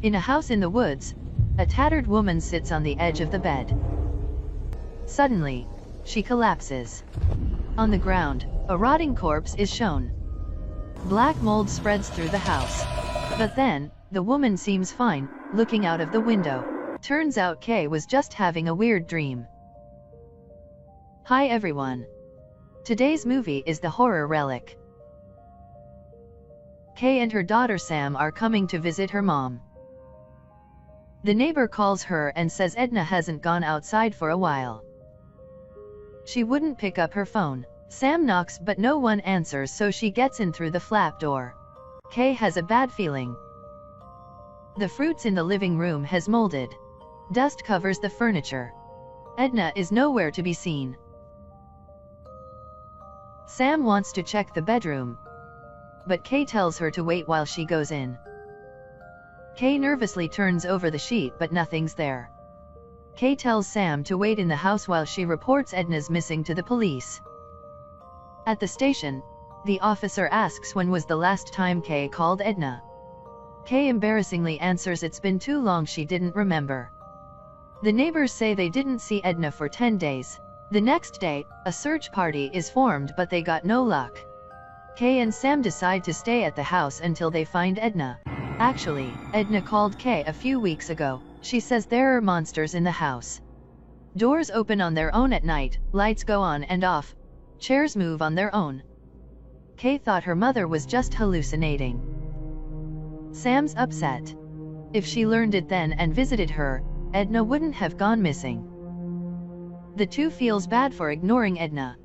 In a house in the woods, a tattered woman sits on the edge of the bed. Suddenly, she collapses. On the ground, a rotting corpse is shown. Black mold spreads through the house. But then, the woman seems fine, looking out of the window. Turns out Kay was just having a weird dream. Hi everyone. Today's movie is the horror Relic. Kay and her daughter Sam are coming to visit her mom. The neighbor calls her and says Edna hasn't gone outside for a while. She wouldn't pick up her phone. Sam knocks but no one answers, so she gets in through the flap door. Kay has a bad feeling. The fruits in the living room has molded. Dust covers the furniture. Edna is nowhere to be seen. Sam wants to check the bedroom, but Kay tells her to wait while she goes in. Kay nervously turns over the sheet but nothing's there. Kay tells Sam to wait in the house while she reports Edna's missing to the police. At the station, the officer asks when was the last time Kay called Edna. Kay embarrassingly answers it's been too long, she didn't remember. The neighbors say they didn't see Edna for 10 days. The next day, a search party is formed but they got no luck. Kay and Sam decide to stay at the house until they find Edna. Actually, Edna called Kay a few weeks ago. She says there are monsters in the house. Doors open on their own at night, lights go on and off, chairs move on their own. Kay thought her mother was just hallucinating. Sam's upset. If she learned it then and visited her, Edna wouldn't have gone missing. The two feels bad for ignoring Edna.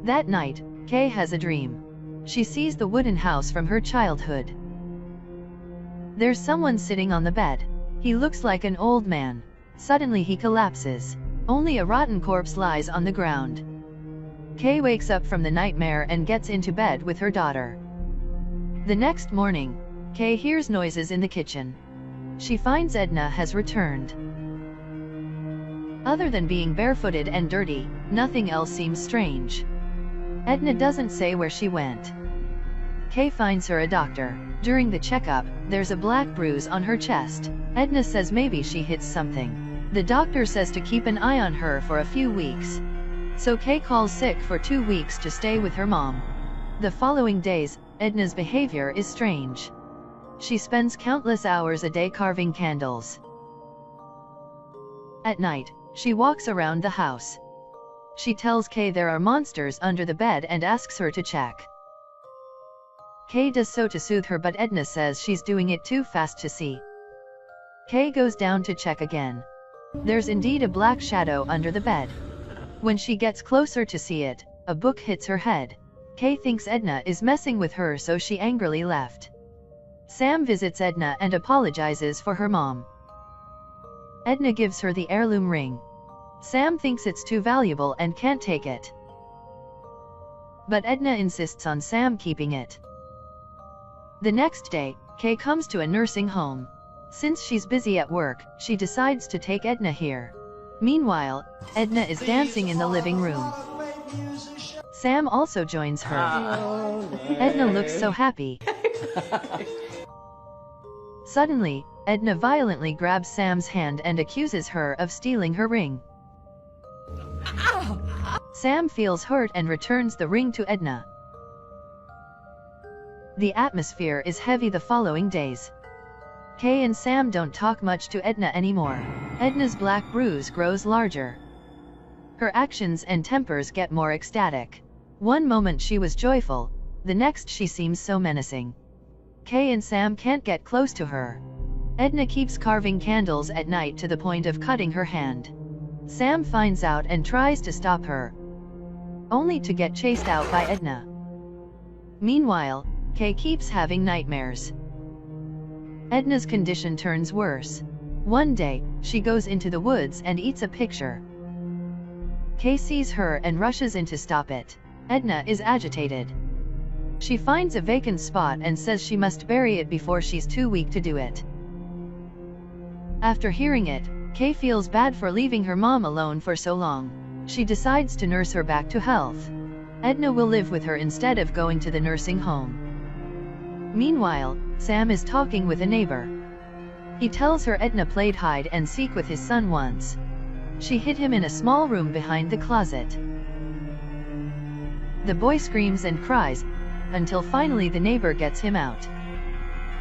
That night, Kay has a dream. She sees the wooden house from her childhood. There's someone sitting on the bed. He looks like an old man. Suddenly he collapses. Only a rotten corpse lies on the ground. Kay wakes up from the nightmare and gets into bed with her daughter. The next morning, Kay hears noises in the kitchen. She finds Edna has returned. Other than being barefooted and dirty, nothing else seems strange. Edna doesn't say where she went. Kay finds her a doctor. During the checkup, there's a black bruise on her chest. Edna says maybe she hit something. The doctor says to keep an eye on her for a few weeks. So Kay calls sick for 2 weeks to stay with her mom. The following days, Edna's behavior is strange. She spends countless hours a day carving candles. At night, she walks around the house. She tells Kay there are monsters under the bed and asks her to check. Kay does so to soothe her, but Edna says she's doing it too fast to see. Kay goes down to check again. There's indeed a black shadow under the bed. When she gets closer to see it, a book hits her head. Kay thinks Edna is messing with her, so she angrily left. Sam visits Edna and apologizes for her mom. Edna gives her the heirloom ring. Sam thinks it's too valuable and can't take it. But Edna insists on Sam keeping it. The next day, Kay comes to a nursing home. Since she's busy at work, she decides to take Edna here. Meanwhile, Edna is dancing in the living room. Sam also joins her. Edna looks so happy. Suddenly, Edna violently grabs Sam's hand and accuses her of stealing her ring. Sam feels hurt and returns the ring to Edna. The atmosphere is heavy the following days. Kay and Sam don't talk much to Edna anymore. Edna's black bruise grows larger. Her actions and tempers get more ecstatic. One moment she was joyful, the next she seems so menacing. Kay and Sam can't get close to her. Edna keeps carving candles at night to the point of cutting her hand. Sam finds out and tries to stop her, only to get chased out by Edna. Meanwhile, Kay keeps having nightmares. Edna's condition turns worse. One day, she goes into the woods and eats a picture. Kay sees her and rushes in to stop it. Edna is agitated. She finds a vacant spot and says she must bury it before she's too weak to do it. After hearing it, Kay feels bad for leaving her mom alone for so long. She decides to nurse her back to health. Edna will live with her instead of going to the nursing home. Meanwhile, Sam is talking with a neighbor. He tells her Edna played hide and seek with his son once. She hid him in a small room behind the closet. The boy screams and cries, until finally the neighbor gets him out.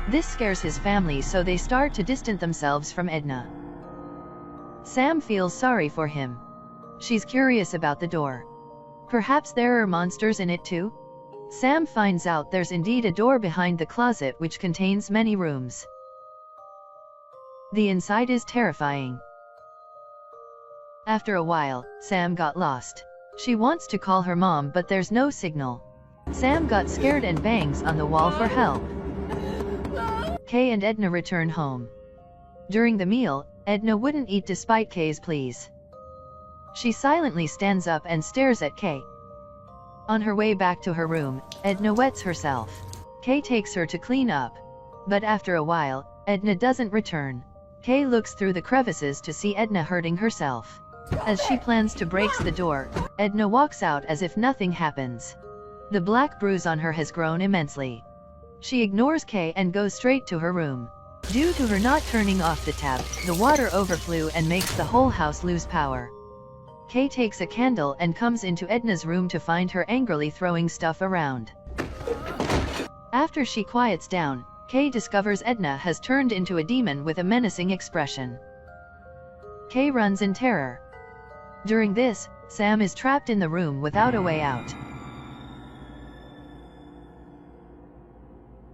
This scares his family, so they start to distance themselves from Edna. Sam feels sorry for him. She's curious about the door. Perhaps there are monsters in it too? Sam finds out there's indeed a door behind the closet which contains many rooms. The inside is terrifying. After a while, Sam got lost. She wants to call her mom, but there's no signal. Sam got scared and bangs on the wall for help. Kay and Edna return home. During the meal, Edna wouldn't eat despite Kay's pleas. She silently stands up and stares at Kay. On her way back to her room, Edna wets herself. Kay takes her to clean up. But after a while, Edna doesn't return. Kay looks through the crevices to see Edna hurting herself. As she plans to break the door, Edna walks out as if nothing happens. The black bruise on her has grown immensely. She ignores Kay and goes straight to her room. Due to her not turning off the tap, the water overflew and makes the whole house lose power. Kay takes a candle and comes into Edna's room to find her angrily throwing stuff around. After she quiets down, Kay discovers Edna has turned into a demon with a menacing expression. Kay runs in terror. During this, Sam is trapped in the room without a way out.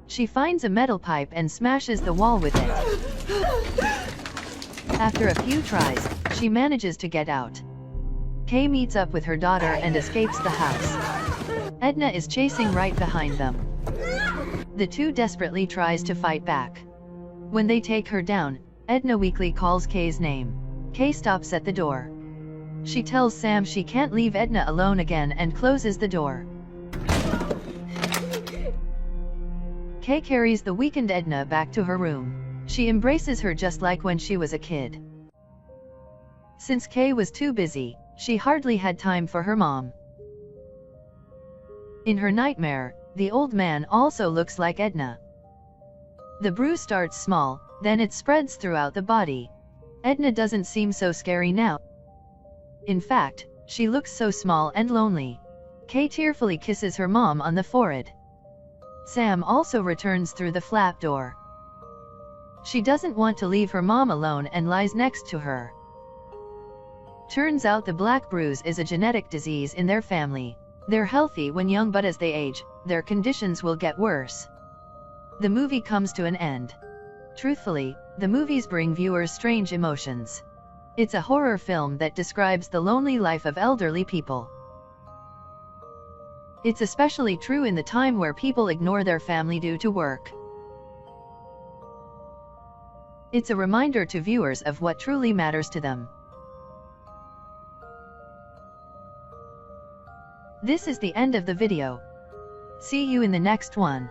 She finds a metal pipe and smashes the wall with it. After a few tries, she manages to get out. Kay meets up with her daughter and escapes the house. Edna is chasing right behind them. The two desperately tries to fight back. When they take her down, Edna weakly calls Kay's name. Kay stops at the door. She tells Sam she can't leave Edna alone again and closes the door. Kay carries the weakened Edna back to her room. She embraces her just like when she was a kid. Since Kay was too busy, she hardly had time for her mom. In her nightmare, the old man also looks like Edna. The bruise starts small, then it spreads throughout the body. Edna doesn't seem so scary now. In fact, she looks so small and lonely. Kay tearfully kisses her mom on the forehead. Sam also returns through the flap door. She doesn't want to leave her mom alone and lies next to her. Turns out the black bruise is a genetic disease in their family. They're healthy when young, but as they age, their conditions will get worse. The movie comes to an end. Truthfully, the movies bring viewers strange emotions. It's a horror film that describes the lonely life of elderly people. It's especially true in the time where people ignore their family due to work. It's a reminder to viewers of what truly matters to them. This is the end of the video. See you in the next one.